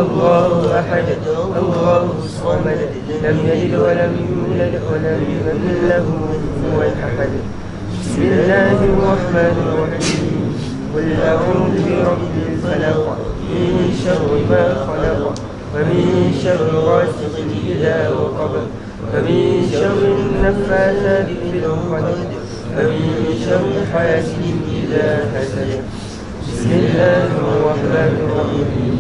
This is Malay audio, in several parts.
الله أحد الله الصمد لم يلد ولم يولد ولم يكن له كفوا أحد. بسم الله الرحمن الرحيم. قل أعوذ برب الفلق من شر ما خلق ومن شر غاسق إذا وقب ومن شر النفاثات في العقد ومن شر حاسد إذا حسد. بسم الله الرحمن الرحيم.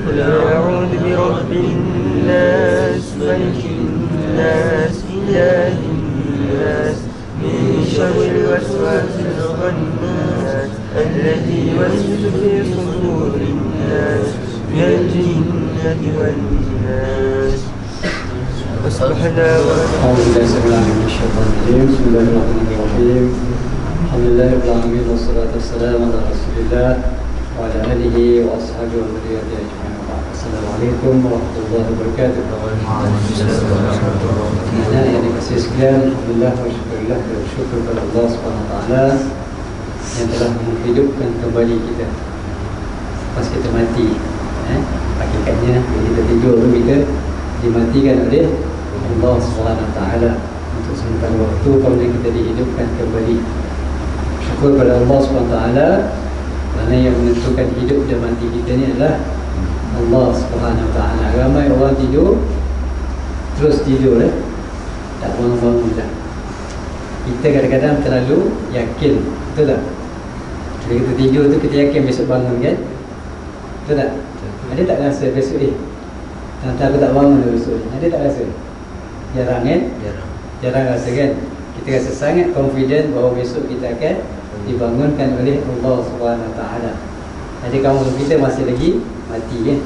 قل أعوذ برب الناس ملك الناس إله الناس من شر الوسواس الخناس الذي يوسوس في صدور الناس من الجنة والناس. أصبحنا أعوذ بالله السميع العليم من الشيطان الرجيم. بسم الله الرحمن الرحيم. الحمد لله رب العالمين والصلاة والسلام على رسول الله وعلى آله وأصحابه وذريته أجمعين. السلام عليكم warahmatullahi wabarakatuh. Anak yang dikasihi sekalian, alhamdulillah wa syukurillah dan syukur kepada Allah Subhanahu wa taala yang telah menghidupkan kembali kita pas kita mati. Hakikatnya bila kita tidur tu kita dimatikan oleh Allah Subhanahu wa taala untuk sementara waktu, kemudian kita dihidupkan kembali. Syukur kepada Allah Subhanahu wa taala kerana yang menentukan hidup dan mati kita ni adalah Allah Subhanahu wa taala. Ramai orang tidur terus tidur tak bangun-bangun dah. Kita kadang-kadang terlalu yakin, betul tak? Bila kita tidur tu kita yakin besok bangun kan? Betul tak? Ada tak rasa besok nanti aku tak bangun besok ni? Ada tak rasa? Jarang kan? Jarang rasa kan? Kita rasa sangat confident bahawa besok kita akan dibangunkan oleh Allah Subhanahu wa taala. Jadi kamu kita masih lagi mati kan?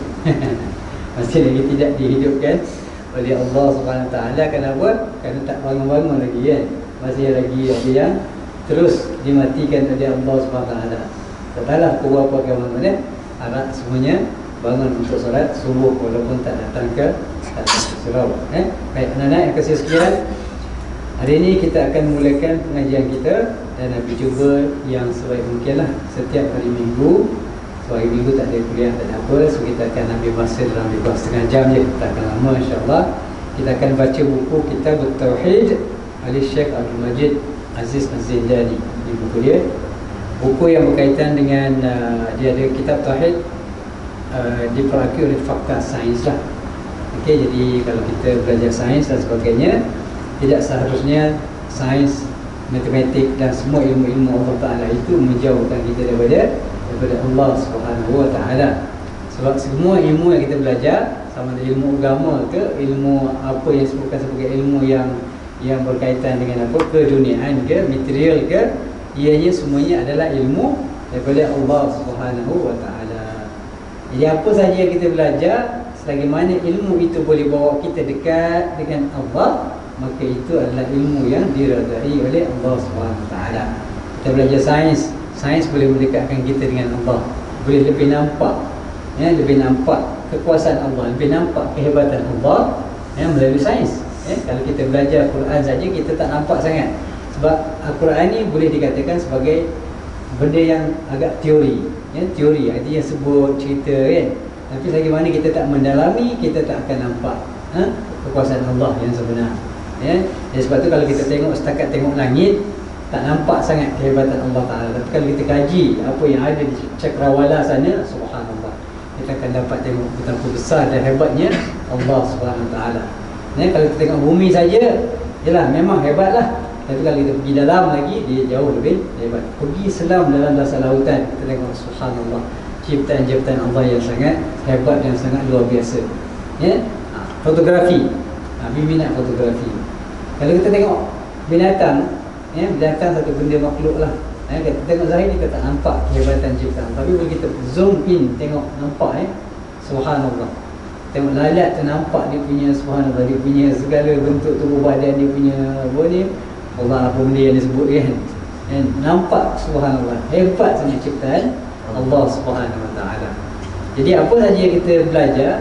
Masih lagi tidak dihidupkan oleh Allah Subhanahu wa taala. Kenapa? Kerana tak bangun-bangun lagi kan? Masih lagi ada yang terus dimatikan oleh Allah Subhanahu wa taala. Setelah pukul berapa mana harap semuanya bangun untuk solat subuh walaupun tak datang ke surau. Baik anak-anak yang kasih sekalian, hari ini kita akan mulakan pengajian kita dan Nabi cuba yang sebaik mungkinlah setiap hari Minggu. So, hari Minggu tak ada kuliah, tak ada apa, so kita akan ambil masa dalam lebih kurang setengah jam je, tak akan lama insyaAllah. Kita akan baca buku Kitab Tauhid oleh Syekh Abdul Majid Aziz Az-Zindani. Ini buku dia, buku yang berkaitan dengan dia ada kitab Tauhid diperaki oleh fakta sains lah. Okey, jadi kalau kita belajar sains dan sebagainya, tidak seharusnya sains, matematik dan semua ilmu-ilmu Allah Ta'ala itu menjauhkan kita daripada Allah Subhanahu wa taala. Sebab semua ilmu yang kita belajar, sama ada ilmu agama ke ilmu apa yang disebutkan sebagai ilmu yang berkaitan dengan apa, keduniaan ke, material ke, ianya semuanya adalah ilmu daripada Allah Subhanahu wa taala. Jadi apa saja yang kita belajar, selagi mana ilmu itu boleh bawa kita dekat dengan Allah, maka itu adalah ilmu yang diredai oleh Allah Subhanahu wa taala. Kita belajar sains, sains boleh mendekatkan kita dengan Allah, boleh lebih nampak lebih nampak kekuasaan Allah, lebih nampak kehebatan Allah melalui sains. Kalau kita belajar Quran saja kita tak nampak sangat, sebab Al-Quran ni boleh dikatakan sebagai benda yang agak teori, teori artinya sebut cerita kan. Tapi selagi mana kita tak mendalami, kita tak akan nampak kekuasaan Allah yang sebenar. Jadi sebab tu kalau kita tengok setakat tengok langit, tak nampak sangat kehebatan Allah Ta'ala. Tapi kalau kita kaji apa yang ada di cakrawala sana, subhanallah, kita akan dapat tengok betapa besar dan hebatnya Allah Subhanahu Wa Ta'ala. Kalau kita tengok bumi saja, yelah memang hebatlah. Tapi kalau kita pergi dalam lagi, dia jauh lebih hebat. Pergi selam dalam dasar lautan, kita tengok subhanallah, ciptaan-ciptaan Allah yang sangat hebat dan sangat luar biasa. Fotografi, Nabi minat fotografi. Kalau kita tengok binatang, binatang satu benda makhluk lah. Kita tengok zahir kita tak nampak kehebatan ciptaan, tapi bila kita zoom in tengok, nampak subhanallah. Tengok lalat tu nampak dia punya subhanallah, dia punya segala bentuk tubuh badan dia punya apa ni, Allah apa benda yang disebut kan. Nampak subhanallah, hebat sangat ciptaan Allah Subhanahu Wa Taala. Jadi apa saja yang kita belajar,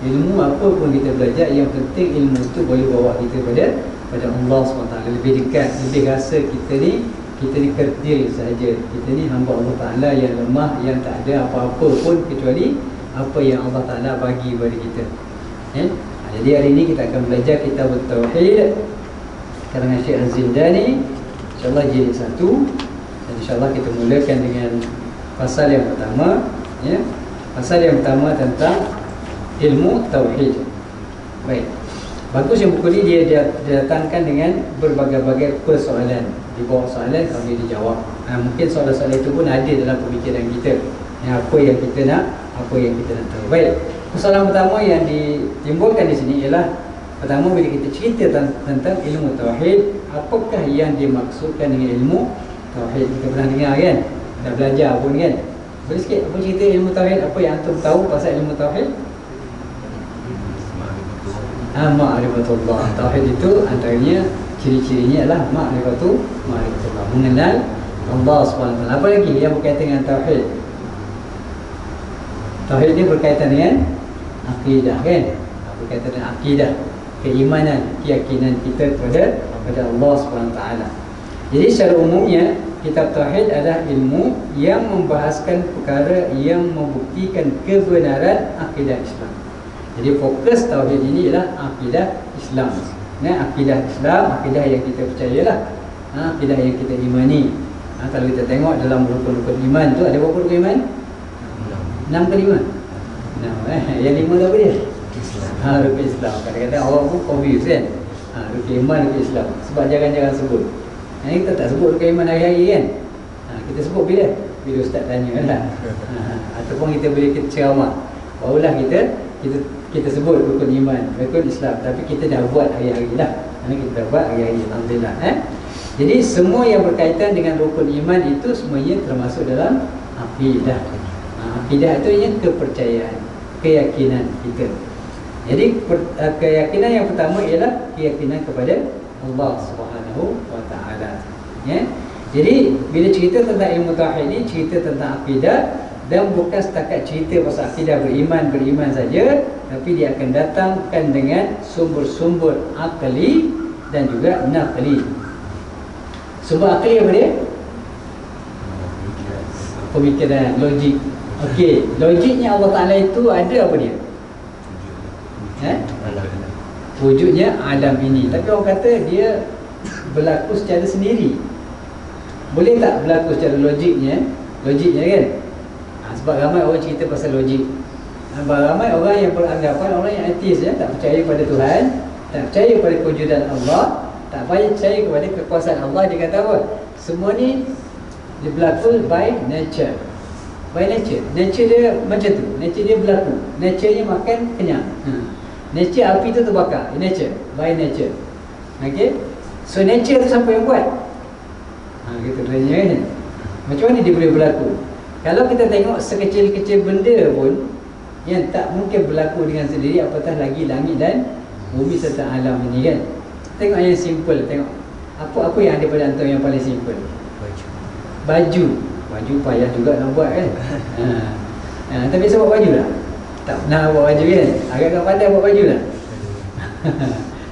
ilmu apa pun kita belajar, yang penting ilmu tu boleh bawa kita pada Allah SWT, lebih dekat, lebih rasa kita ni kerdil saja. Kita ni hamba Allah Ta'ala yang lemah, yang tak ada apa-apa pun kecuali apa yang Allah Ta'ala bagi kepada kita. Jadi hari ini kita akan belajar kitab Tauhid karangan Syekh Az-Zindani, InsyaAllah jilid 1. Dan InsyaAllah kita mulakan dengan pasal yang pertama, pasal yang pertama tentang ilmu Tauhid. Baik, bagus yang buku ni dia datangkan dengan berbagai-bagai persoalan. Di bawah soalan kalau dia dijawab, mungkin soalan-soalan itu pun ada dalam pemikiran kita, apa yang kita nak, apa yang kita nak tahu. Baik, persoalan pertama yang ditimbulkan di sini ialah, pertama bila kita cerita tentang ilmu Tauhid, apakah yang dimaksudkan dengan ilmu Tauhid? Kita pernah dengar kan, dah belajar pun kan. Boleh sikit apa cerita ilmu Tauhid, apa yang antum tahu pasal ilmu Tauhid? Ma'rifatullah. Tauhid itu antaranya ciri-cirinya adalah ma'rifatullah, mengenal Allah SWT. Apa lagi yang berkaitan dengan Tauhid? Tauhid ni berkaitan dengan akidah kan, berkaitan dengan akidah, keimanan, keyakinan kita kepada Allah SWT. Jadi secara umumnya kitab Tauhid adalah ilmu yang membahaskan perkara yang membuktikan kebenaran akidah Islam. Jadi fokus Tauhid ini ialah akidah Islam. Akidah Islam, akidah yang kita percayalah, akidah yang kita imani. Kalau kita tengok dalam rukun-rukun iman tu, ada berapa rukun iman? 6 ke 5? Yang 5 tu apa dia? Rukun Islam. Kadang-kadang orang pun confuse kan, rukun iman, rukun Islam. Sebab jangan-jangan sebut. Kita tak sebut rukun iman hari-hari kan. Kita sebut bila ustaz tanya lah. Ataupun kita boleh ceramah, barulah kita sebut rukun iman, rukun Islam. Tapi kita dah buat hari-hari lah. Kita dah buat hari-hari, alhamdulillah. Jadi semua yang berkaitan dengan rukun iman itu semuanya termasuk dalam akidah. Akidah itu yang kepercayaan, keyakinan kita. Jadi keyakinan yang pertama ialah keyakinan kepada Allah Subhanahu wa Ta'ala. Jadi bila cerita tentang ilmu Tauhid ini, cerita tentang akidah, dan bukan setakat cerita pasal akidah beriman saja, tapi dia akan datangkan dengan sumber-sumber akli dan juga naqli. Sumber akli apa dia? Pemikiran, logik. Okey, logiknya Allah Ta'ala itu ada apa dia? Wujudnya alam ini. Tapi orang kata dia berlaku secara sendiri. Boleh tak berlaku secara logiknya? Logiknya kan? Sebab ramai orang cerita pasal logik. Ramai orang yang beranggapan, orang yang ateis, tak percaya pada Tuhan, tak percaya pada kewujudan Allah, tak percaya kepada kekuasaan Allah. Dia kata apa? Semua ni dia berlaku by nature. By nature. Nature dia macam tu. Nature dia berlaku. Nature-nya makan, kenyang. Nature api tu terbakar. Nature. By nature. Okay. So nature tu siapa yang buat? Kita tanya kan. Macam mana dia boleh berlaku? Kalau kita tengok sekecil-kecil benda pun yang tak mungkin berlaku dengan sendiri, apatah lagi langit dan bumi serta alam ini kan. Tengok yang simple. Tengok apa yang ada pada antum yang paling simple? Baju payah juga nak buat kan. Tapi saya buat baju lah. Tak pernah buat baju kan. Agak-agak pandai buat baju lah.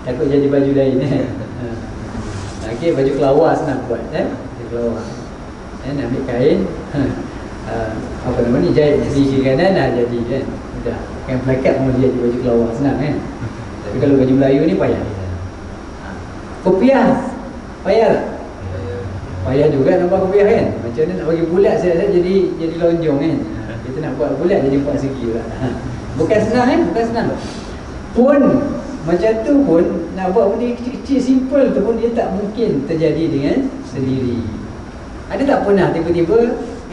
Takut jadi baju lain okay, baju kelawar senang buat baju kelawar. Nak ambil kain, apa nama ni, jahit segi kiri kanan dah jadi kan. Mudah. Kan pelakat pun jadi baju kelawar, senang kan. Tapi kalau baju Melayu ni payah. Kopiah payah tak? Payah juga nak buat kopiah kan. Macam mana nak bagi bulat saya jadi lonjong kan. Kita nak buat bulat jadi 4 segi pula. Bukan senang kan, bukan senang. Pun macam tu pun nak buat benda kecil-kecil simple tu pun dia tak mungkin terjadi dengan sendiri. Ada tak pernah tiba-tiba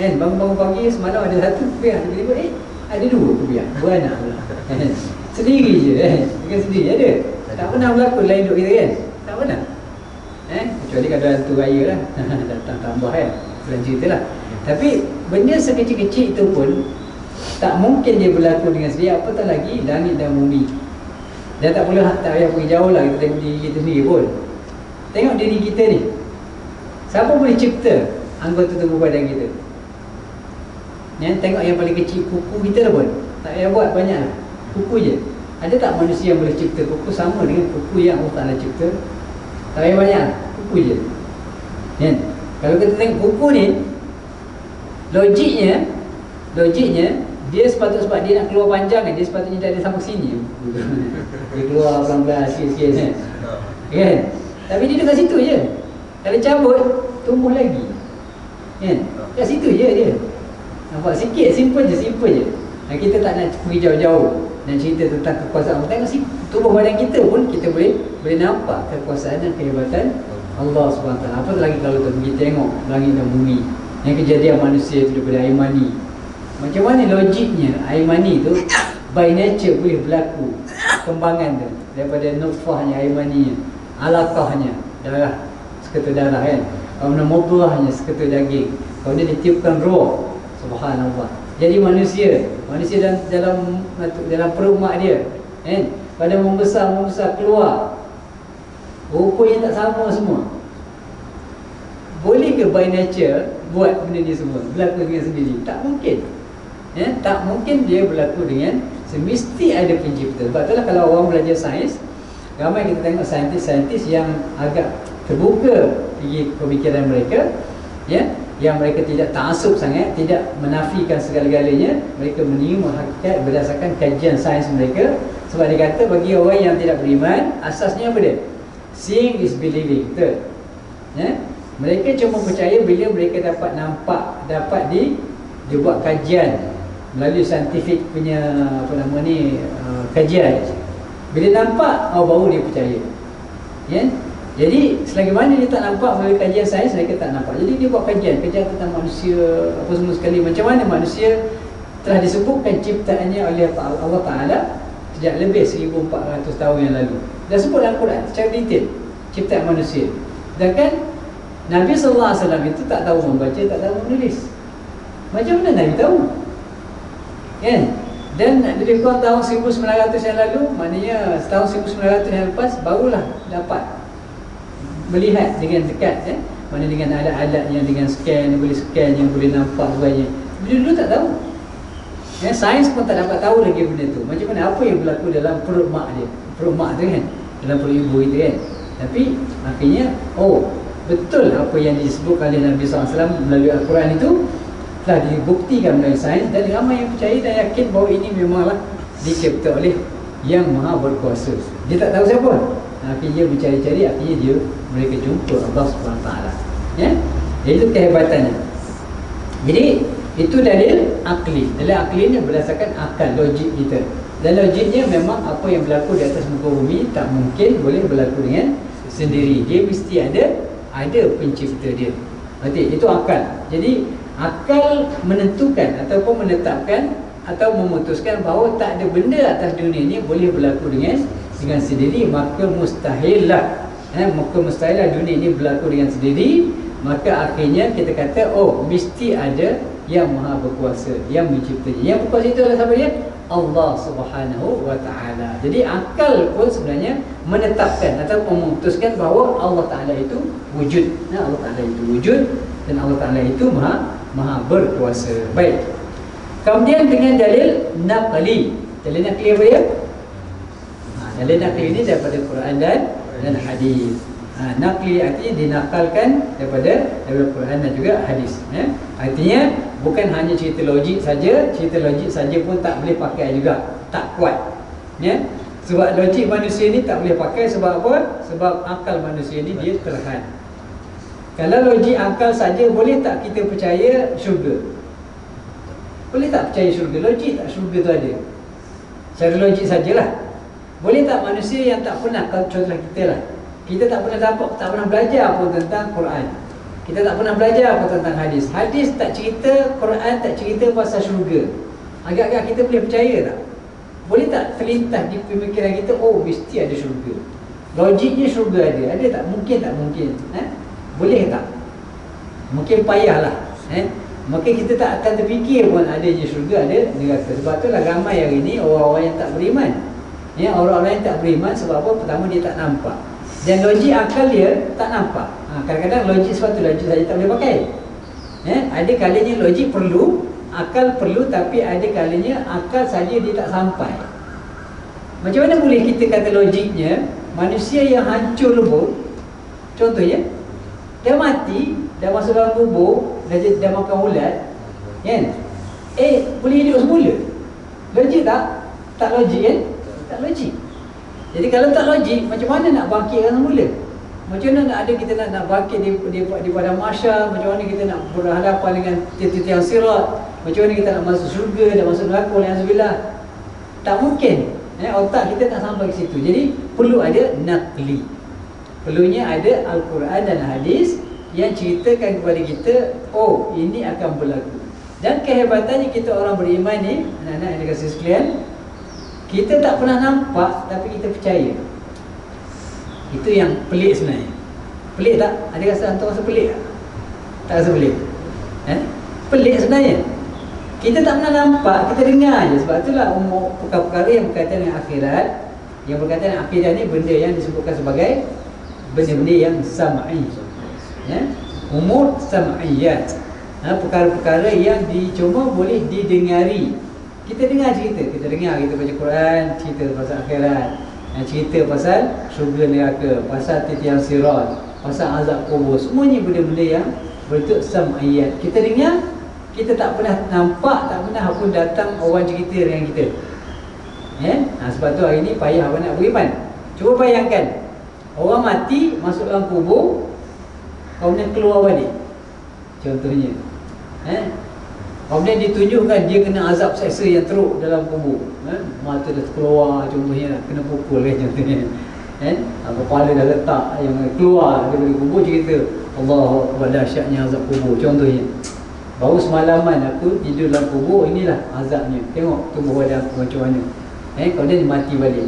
kan, bangun-bangun pagi semalam ada satu kopiah, tiba-tiba ada 2 kopiah, beranak pula. Sendiri je bukan sendiri ada. Tak pernah berlaku dalam hidup kita kan. Tak pernah. Kecuali kalau hantu raya lah datang tambah kan, dalam cerita lah. Tapi benda sekecil-kecil itu pun tak mungkin dia berlaku dengan sendiri, apatah lagi langit dan bumi. Dan tak boleh, tak payah pergi jauh lah, kita tengok diri kita sendiri pun. Tengok diri kita ni, siapa boleh cipta anggota tubuh badan kita? Tengok yang paling kecil, kuku kita dah pun tak payah buat banyak lah, kuku je. Ada tak manusia yang boleh cipta kuku sama dengan kuku yang Allah Ta'ala cipta? Tak payah banyak, kuku je. Kalau kita tengok kuku ni, logiknya Dia sebab dia nak keluar panjang kan, dia sepatutnya tak ada sampai sini. Dia keluar pelan-pelan sikit-sikit kan. Tapi dia dekat situ je. Kalau cabut, tumbuh lagi kan. Kat situ je dia. Nampak sikit, simple je. Kita tak nak pergi jauh-jauh nak cerita tentang kekuasaan. Tengok tubuh badan kita pun kita boleh nampak kekuasaan dan kehebatan Allah SWT. Apa lagi kalau kita pergi tengok langit dan bumi, yang kejadian manusia itu daripada air mani. Macam mana logiknya air mani tu by nature boleh berlaku kembangan tu daripada nutfahnya air mani, alaqahnya darah, seketul darah kan, kemudian mudghahnya seketul daging, kemudian ditiupkan roh, subhanallah, jadi manusia dalam perut mak dia kan, pada membesar keluar rupanya tak sama semua. Boleh ke by nature buat benda ni semua berlaku dengan sendiri? Tak mungkin. Tak mungkin dia berlaku dengan semesti ada pencipta. Sebab itulah kalau orang belajar sains, ramai kita tengok saintis yang agak terbuka bagi pemikiran mereka, yang mereka tidak ta'assub sangat, tidak menafikan segala-galanya. Mereka menerima hakikat berdasarkan kajian sains mereka. Sebab dia kata bagi orang yang tidak beriman, asasnya apa dia? Seeing is believing. Betul? Mereka cuma percaya bila mereka dapat nampak, dapat dibuat kajian melalui saintifik punya kajian. Bila nampak, baru dia percaya. Jadi selagi mana dia tak nampak melalui kajian sains, mereka tak nampak. Jadi dia buat kajian tentang manusia, apa semua sekali. Macam mana manusia telah disebutkan ciptaannya oleh Allah Ta'ala sejak lebih 1400 tahun yang lalu. Dah sebut dalam Quran secara detail ciptaan manusia. Sedangkan Nabi SAW itu tak tahu membaca, tak tahu menulis. Macam mana Nabi tahu? Kan? Dan lebih kurang tahun 1900 yang lalu, maknanya setahun 1900 yang lepas, barulah dapat melihat dengan dekat, mana dengan alat-alat yang dengan scan, yang boleh nampak sebagainya. Dulu tak tahu. Sains pun tak dapat tahu lagi benda tu. Macam mana, apa yang berlaku dalam perut mak dia, perut mak tu kan, dalam perut ibu itu kan. Tapi akhirnya, betul apa yang disebut oleh Nabi SAW melalui Al-Quran itu telah dibuktikan melalui sains, dan ramai yang percaya dan yakin bahawa ini memanglah dicipta oleh Yang Maha Berkuasa. Dia tak tahu siapa. Akhirnya dia mencari-cari, akhirnya mereka jumpa Allah SWT. Itu kehebatannya. Jadi itu dalil akli. Dalil akli ni berdasarkan akal, logik kita. Dan logiknya memang apa yang berlaku di atas muka bumi tak mungkin boleh berlaku dengan sendiri. Dia mesti ada pencipta dia. Berarti itu akal. Jadi akal menentukan ataupun menetapkan atau memutuskan bahawa tak ada benda atas dunia ni boleh berlaku dengan sendiri. Maka mustahillah dunia ini berlaku dengan sendiri. Maka akhirnya kita kata, mesti ada Yang Maha Berkuasa, yang menciptanya. Yang berkuasa itu adalah siapa dia? Allah Subhanahu wa Ta'ala. Jadi akal pun sebenarnya menetapkan atau memutuskan bahawa Allah Ta'ala itu wujud. Allah Ta'ala itu wujud dan Allah Ta'ala itu Maha Berkuasa. Baik. Kemudian dengan dalil naqli. Dalil naqli apa dia? Dalil naqli ini daripada Quran dan hadis. Naqli artinya dinakalkan daripada Quran dan juga hadis. Artinya bukan hanya cerita logik saja. Cerita logik saja pun tak boleh pakai juga, tak kuat. Sebab logik manusia ni tak boleh pakai. Sebab apa? Sebab akal manusia ni dia terhad. Kalau logik akal saja, boleh tak kita percaya syurga? Boleh tak percaya syurga? Logik tak syurga tu ada? Secara logik sajalah. Boleh tak manusia yang tak pernah, contohlah kita lah, kita tak pernah belajar pun tentang Quran, kita tak pernah belajar pun tentang hadis. Hadis tak cerita, Quran tak cerita pasal syurga. Agak-agak kita boleh percaya tak? Boleh tak terlintas di pemikiran kita, mesti ada syurga? Logiknya syurga ada. Ada tak? Mungkin tak mungkin? Boleh tak? Mungkin payahlah. Maka kita tak akan terfikir pun adanya syurga, ada neraka. Sebab itulah ramai hari ini orang-orang yang tak beriman. Orang-orang yang tak beriman sebab apa? Pertama, dia tak nampak. Dan logik akal dia tak nampak. Kadang-kadang logik sebab tu logik saja tak boleh pakai. Ada kalanya logik perlu, akal perlu, tapi ada kalanya akal saja dia tak sampai. Macam mana boleh kita kata logiknya manusia yang hancur lebur, contohnya dah mati, dah masuk dalam kubur, dah makan ulat, kan? boleh hidup semula. Logik tak? Tak logik kan? Tak logik. Jadi kalau tak logik, macam mana nak bangkitkan semula? Macam mana nak ada kita nak bangkit di padang mahsyar? Macam mana kita nak berhadapan dengan tiang sirat? Macam mana kita nak masuk syurga, nak masuk neraka? Alhamdulillah. Tak mungkin. Otak kita tak sampai ke situ. Jadi perlu ada naqli. Perlunya ada Al-Quran dan hadis yang ceritakan kepada kita, oh ini akan berlaku. Dan kehebatannya kita orang beriman ni, anak-anak yang dikasih sekalian, kita tak pernah nampak tapi kita percaya. Itu yang pelik sebenarnya. Pelik tak? Ada rasa hantar rasa pelik tak? Tak rasa pelik? Pelik sebenarnya. Kita tak pernah nampak, kita dengar je. Sebab itulah umur perkara-perkara yang berkaitan dengan akhirat, yang berkaitan dengan akidah ni, benda yang disebutkan sebagai benda-benda yang sam'i. Umur sam'iyat. Perkara-perkara yang cuma boleh didengari. Kita dengar cerita, kita baca Quran, cerita pasal akhirat, cerita pasal syurga neraka, pasal tiang sirat, pasal azab kubur. Semuanya benda-benda yang berbentuk sam'iyat. Kita dengar, kita tak pernah nampak, tak pernah pun datang orang cerita dengan kita. Sebab tu hari ni payah apa nak beriman. Cuba bayangkan, orang mati masuk dalam kubur, kemudian keluar balik. Contohnya, kemudian ditunjukkan dia kena azab seksa yang teruk dalam kubur. Mata dah keluar, contohnya kena pukul kan, contohnya. Kepala dah letak, yang keluar daripada kubur, cerita Allah dahsyatnya azab kubur, contohnya. Baru semalaman aku tidur dalam kubur, inilah azabnya. Tengok tubuh badan aku macam mana. Kemudian dia mati balik.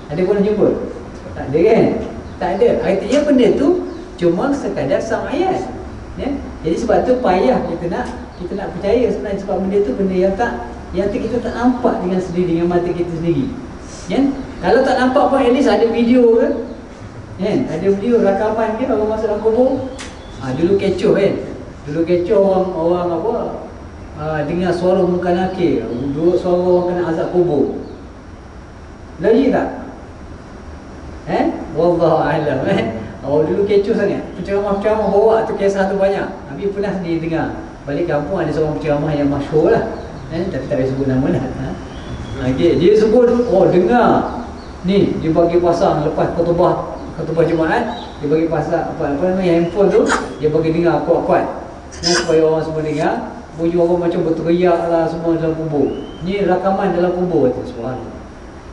Ada pernah jumpa? Tak ada kan? Tak ada. Artinya benda tu cuma sekadar sam'iyat. Jadi sebab tu payah kita nak percaya sebenarnya, sebab benda tu benda yang kita tak nampak dengan sendiri, dengan mata kita sendiri. Kalau tak nampak pun at least ada video ke? Ada video rakaman ke orang masuk dalam kubur. Dulu kecoh kan? Dulu kecoh orang apa? Dengar suara muka nakir, dua suara orang kena azab kubur. Logik tak? Wallahu a'lam. Dulu kecoh sangat. Penceramah-penceramah bawa tu kisah tu banyak. Habis pernah dia dengar. Balik kampung ada seorang penceramah yang masyhur lah. Tapi tak payah sebut nama lah. Dia sebut, dengar. Ni, dia bagi pasang lepas khutbah Jumaat, dia bagi pasang apa namanya handphone tu, dia bagi dengar kuat-kuat. Supaya orang semua dengar. Bunyi orang macam berteriak lah semua dalam kubur. Ni rakaman dalam kubur tu, subhanallah.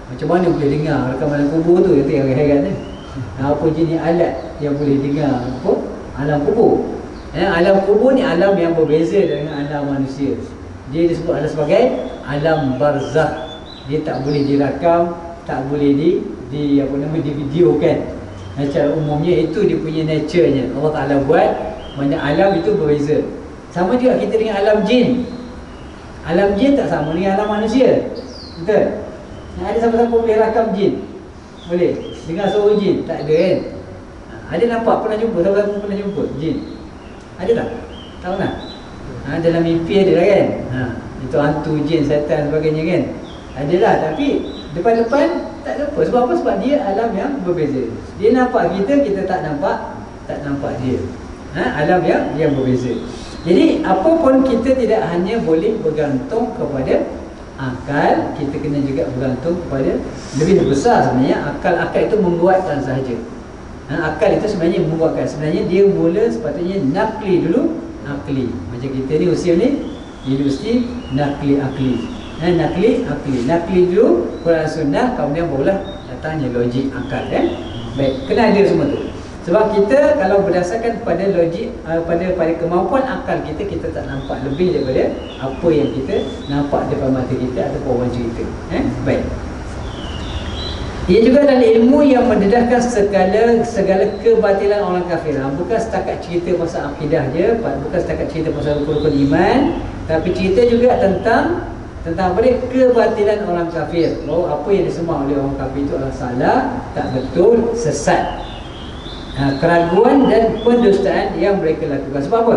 Macam mana boleh dengar rakaman dalam kubur tu? Itu yang heran ni. Apa jenis alat yang boleh dengar alam kubur? Alam kubur ni alam yang berbeza dengan alam manusia. Dia disebut sebagai alam barzakh. Dia tak boleh dirakam, tak boleh divideokan. Secara umumnya itu dia punya nature-nya. Allah Ta'ala buat banyak alam itu berbeza. Sama juga kita dengan alam jin. Alam jin tak sama dengan alam manusia. Betul? Ada siapa-siapa boleh rakam jin? Boleh? Dengar suara jin? Tak ada kan? Ada nampak? Pernah jumpa? Siapa-siapa pernah jumpa jin? Ada tak? Tak pernah? Dalam mimpi ada lah kan? Itu hantu, jin, syaitan sebagainya kan? Adalah, tapi depan-depan tak ada apa. Sebab apa? Sebab dia alam yang berbeza. Dia nampak kita tak nampak dia. Alam yang berbeza. Jadi apa pun kita tidak hanya boleh bergantung kepada akal, kita kena juga bergantung kepada lebih besar sebenarnya. Akal itu membuatkan sahaja. Akal itu sebenarnya membuatkan. Sebenarnya dia mula sepatutnya nakli dulu. Akli. Macam kita ni usia ni, universiti nakli akli. Nakli dulu Quran Sunnah, kemudian barulah datangnya logik akal. Baik, kena ada semua tu. Sebab kita kalau berdasarkan pada logik, pada kemampuan akal kita tak nampak lebih daripada apa yang kita nampak depan mata kita ataupun orang cerita. Baik. Ia juga adalah ilmu yang mendedahkan segala kebatilan orang kafir. Bukan setakat cerita pasal akidah je, bukan setakat cerita pasal rukun-rukun iman, tapi cerita juga tentang apa dia? Kebatilan orang kafir. Apa yang disembah oleh orang kafir itu adalah salah, tak betul, sesat. Keraguan dan pendustaan yang mereka lakukan. Sebab apa?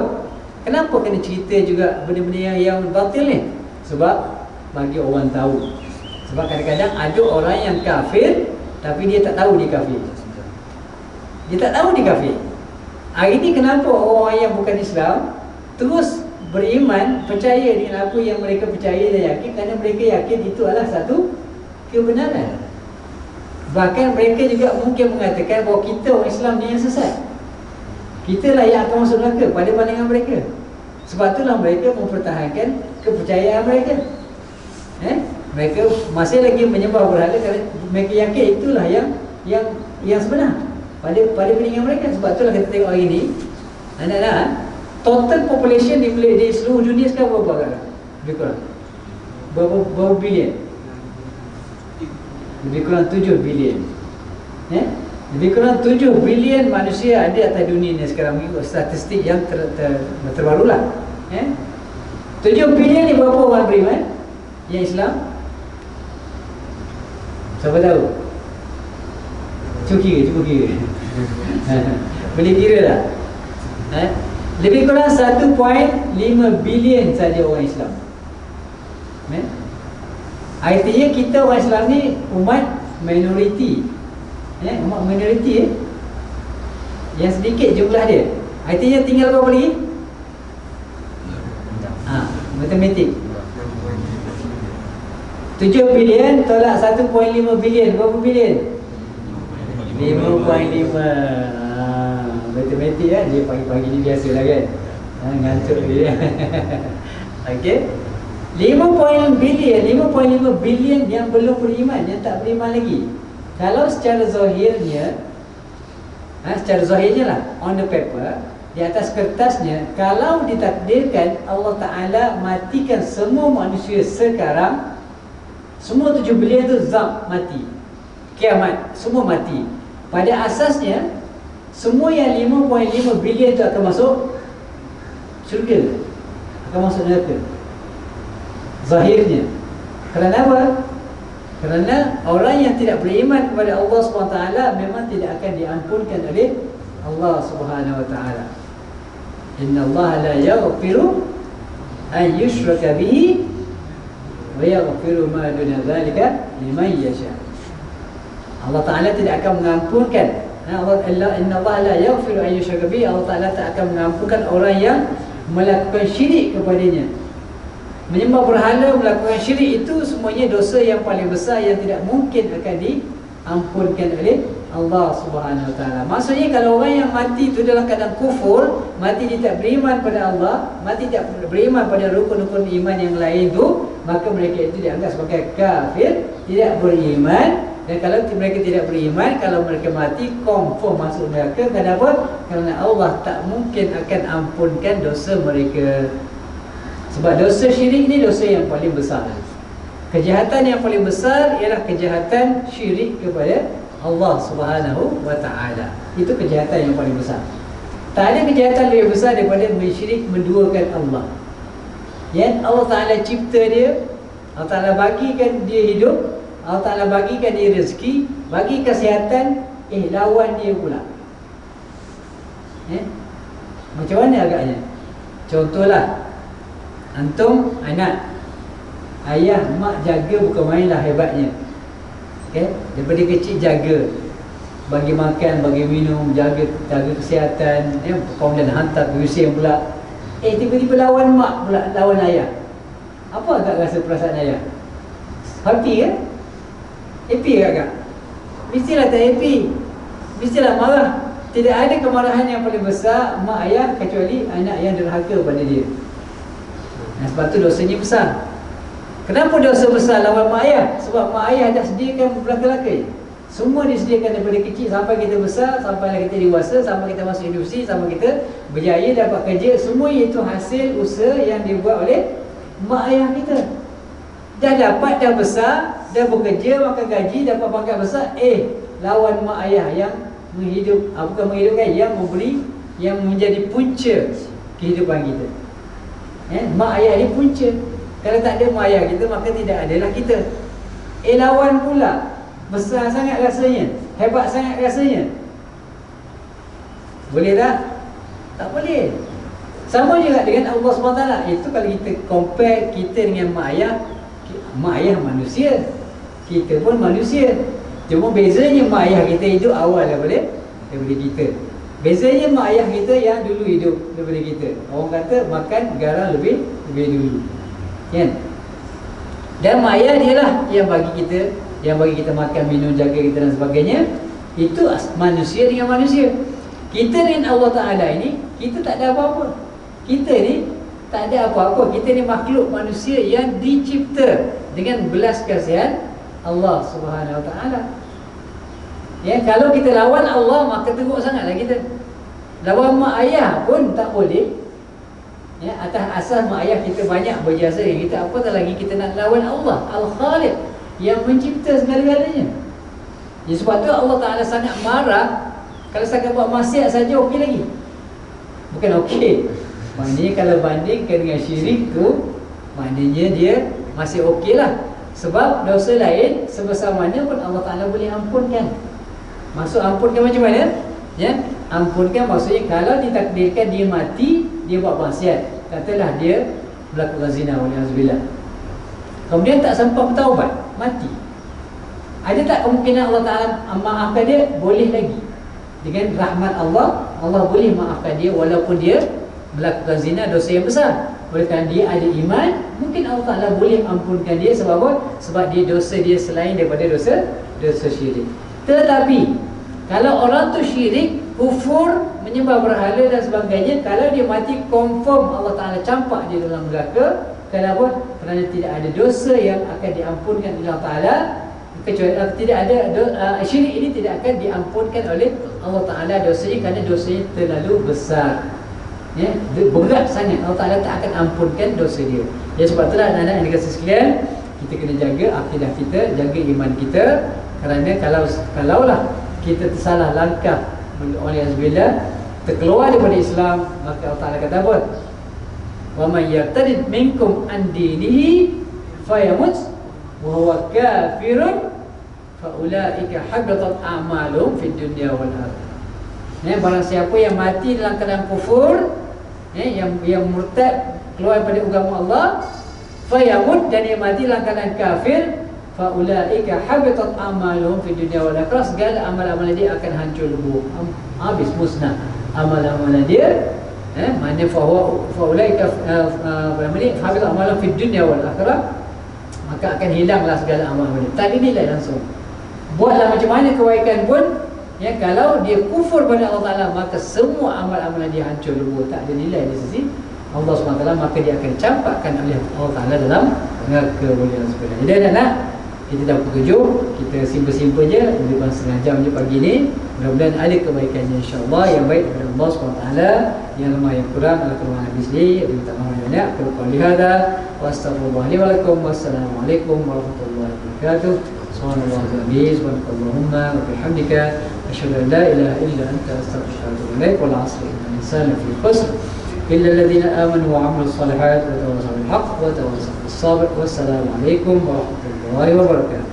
Kenapa kena cerita juga benda-benda yang batil ni? Sebab bagi orang tahu. Sebab kadang-kadang ada orang yang kafir tapi dia tak tahu dia kafir. Dia tak tahu dia kafir. Hari ni kenapa orang yang bukan Islam terus beriman, percaya dengan apa yang mereka percaya dan yakin, kerana mereka yakin itu adalah satu kebenaran. Bahkan mereka juga mungkin mengatakan bahawa kita orang Islam ni yang sesat, kita lah yang akan masuk neraka pada pandangan mereka. Sebab itulah mereka mempertahankan kepercayaan mereka. Mereka masih lagi menyembah berhala kerana mereka yakin itulah yang sebenar pada pandangan mereka. Sebab itulah kita tengok hari ni, anak-anak, total population di seluruh dunia sekarang berapa kakak? Lebih kurang berapa bilion? Lebih kurang 7 bilion. Lebih kurang 7 bilion manusia ada atas dunia ni sekarang. Mengikut statistik yang terbarulah. 7 bilion ni berapa orang beriman yang Islam? Siapa tahu? Cuba kira. Boleh kira tak? Lebih kurang 1.5 bilion saja orang Islam. Artinya kita orang Islam ni umat minoriti. Umat minoriti yang sedikit jumlah dia. Artinya tinggal berapa lagi? Matematik. 7 bilion tolak 1.5 bilion, berapa bilion? 5.5. Matematik dia pagi-pagi ni biasalah kan. Ngantuk dia. Okey. 5.5 bilion yang belum beriman, yang tak beriman lagi. Kalau secara zahirnya, secara zahirnya lah, on the paper, di atas kertasnya, kalau ditakdirkan Allah Ta'ala matikan semua manusia sekarang, semua 7 bilion tu zam, mati, kiamat, semua mati. Pada asasnya, semua yang 5.5 bilion tu akan masuk syurga, akan masuk neraka zahirnya. Kerana apa? Kerana orang yang tidak beriman kepada Allah SWT memang tidak akan diampunkan oleh Allah SWT. Inna Allah la yaghfiru an yushraka bihi wa yaghfiru ma duna dzalika liman yasha. Allah Ta'ala tidak akan mengampunkan. Inna Allah la yaghfiru an yushraka bihi. Allah Ta'ala tak akan mengampunkan orang yang melakukan syirik kepadanya. Menyembah berhala, melakukan syirik itu semuanya dosa yang paling besar yang tidak mungkin akan diampunkan oleh Allah Subhanahu Wa Taala. Maksudnya kalau orang yang mati itu dalam keadaan kufur, mati dia tak beriman pada Allah, mati tak beriman pada rukun-rukun iman yang lain itu, maka mereka itu dianggap sebagai kafir, tidak beriman. Dan kalau mereka tidak beriman, kalau mereka mati, confirm masuk neraka. Kenapa? Kerana Allah tak mungkin akan ampunkan dosa mereka. Sebab dosa syirik ni dosa yang paling besar. Kejahatan yang paling besar ialah kejahatan syirik kepada Allah Subhanahu Wa Taala. Itu kejahatan yang paling besar. Tak ada kejahatan lebih besar daripada mensyirik, menduakan Allah. Yang Allah Ta'ala cipta dia, Allah Ta'ala bagikan dia hidup, Allah Ta'ala bagikan dia rezeki, bagi kesihatan, lawan dia pula. Macam mana agaknya? Contohlah, antum anak, ayah, mak jaga bukan mainlah hebatnya. Daripada kecil jaga, bagi makan, bagi minum, jaga kesihatan, kemudian hantar ke USAID pula. Tiba-tiba lawan mak pula, lawan ayah. Apa agak rasa perasaan ayah? Happy kan? Happy agak? Mestilah tak happy, mestilah marah. Tidak ada kemarahan yang paling besar mak ayah kecuali anak yang derhaka pada dia. Sebab tu dosanya besar. Kenapa dosa besar lawan mak ayah? Sebab mak ayah dah sediakan belaka-belaka. Semua disediakan daripada kecil sampai kita besar, sampai kita dewasa, sampai kita masuk universiti, sampai kita berjaya dapat kerja. Semua itu hasil usaha yang dibuat oleh mak ayah kita. Dah dapat, dah besar, dah bekerja, makan gaji, dapat pangkat besar, lawan mak ayah yang bukan menghidupkan, yang memberi, yang menjadi punca kehidupan kita. Mak ayah ni punca. Kalau tak ada mak ayah kita, maka tidak adalah kita. Lawan pula, besar sangat rasanya, hebat sangat rasanya. Boleh tak? Tak boleh. Sama juga dengan Allah SWT. Itu kalau kita compare kita dengan mak ayah. Mak ayah manusia, kita pun manusia. Cuma bezanya mak ayah kita hidup awal daripada kita. Bezanya mak ayah kita yang dulu hidup daripada kita. Orang kata makan garam lebih dulu, kan? Dan mak ayah dia lah yang bagi kita makan, minum, jaga kita dan sebagainya. Itu manusia dengan manusia. Kita dengan Allah Ta'ala ini, kita tak ada apa-apa. Kita ni tak ada apa-apa. Kita ni makhluk manusia yang dicipta dengan belas kasihan Allah Subhanahu Wa Ta'ala. Ya, kalau kita lawan Allah, maka teruk sangatlah kita. Lawan mak ayah pun tak boleh. Ya, atas asas mak ayah kita banyak berjasa dengan kita, apatah lagi kita nak lawan Allah Al-Khaliq yang mencipta segala-galanya. Ya, sebab tu Allah Ta'ala sangat marah kalau sangat buat maksiat saja okey lagi. Bukan okey. Maknanya kalau bandingkan dengan syirik tu, maknanya dia masih okey lah. Sebab dosa lain sebesar mana pun Allah Ta'ala boleh ampunkan. Maksud ampunkan macam mana? Ya, ampunkan maksudnya kalau ditakdirkan dia mati, dia buat maksiat, katalah dia melakukan zina, waliyahzubillah, kemudian tak sempat bertaubat, mati, ada tak kemungkinan Allah Ta'ala maafkan dia? Boleh lagi. Dengan rahmat Allah, Allah boleh maafkan dia walaupun dia melakukan zina, dosa yang besar. Oleh kerana dia ada iman, mungkin Allah Ta'ala boleh ampunkan dia. Sebab apa? Sebab dia dosa dia selain daripada dosa syirik. Tetapi kalau orang tu syirik, kufur, menyembah berhala dan sebagainya, kalau dia mati, confirm Allah Ta'ala campak dia dalam neraka. Kenapa? Kerana tidak ada dosa yang akan diampunkan oleh Allah Ta'ala, kecuali tidak ada syirik ini tidak akan diampunkan oleh Allah Ta'ala dosanya, kerana dosanya terlalu besar. Ya, berat sangat. Allah Ta'ala tak akan ampunkan dosa dia. Ya, sebab itulah anak-anak yang dikasih sekalian, kita kena jaga akidah kita, jaga iman kita. Kerana kalaulah kita tersalah langkah oleh azbillah, terkeluar daripada Islam, maka Allah Ta'ala kata apa? Wa may yartadid minkum an dinihi fayamut wa huwa kafirun fa ulaika habatat a'maluhum fid dunya wal akhirah. Barang siapa yang mati dalam keadaan kufur, yang murtad, keluar daripada agama Allah, fayamut, dan dia mati dalam keadaan kafir, faulaika habitat amaluhum fid dunya wal akhirah, segala amal-amal dia akan hancur lebur, habis musnah amal-amal dia. Maknanya faulaika habitat amaluhum fid dunya wal akhirah, maka akan hilanglah segala amal-amal dia, tak ada nilai langsung. Buatlah macam mana kebaikan pun, ya, kalau dia kufur pada Allah Ta'ala, maka semua amal-amal dia hancur lebur, tak ada nilai di sisi Allah SWT, maka dia akan campakkan oleh Allah Ta'ala dalam neraka. Jadi anak-anak, kita dah pukul 7, kita simple-simple je, lebih kurang setengah jam je pagi ni. Mudah-mudahan ada kebaikannya, insyaAllah, yang baik daripada Allah SWT. Yang lemah, yang kurang adalah kelemahan hadis ni. Kita minta maaf banyak. Qul lihada wa astaghfirullah li wa lakum. Wassalamualaikum warahmatullahi wabarakatuh. Subhanallahumma wa bihamdika, asyhadu an la ilaha illa anta, astaghfiruka wa atubu ilaik. Wal 'asri, innal insana lafi khusr illa alladhina amanu wa 'amilus salihati wa tawassaw bil haqq wa tawassaw bis sabr. Wassalamu alaikum warahmatullahi wabarakatuh.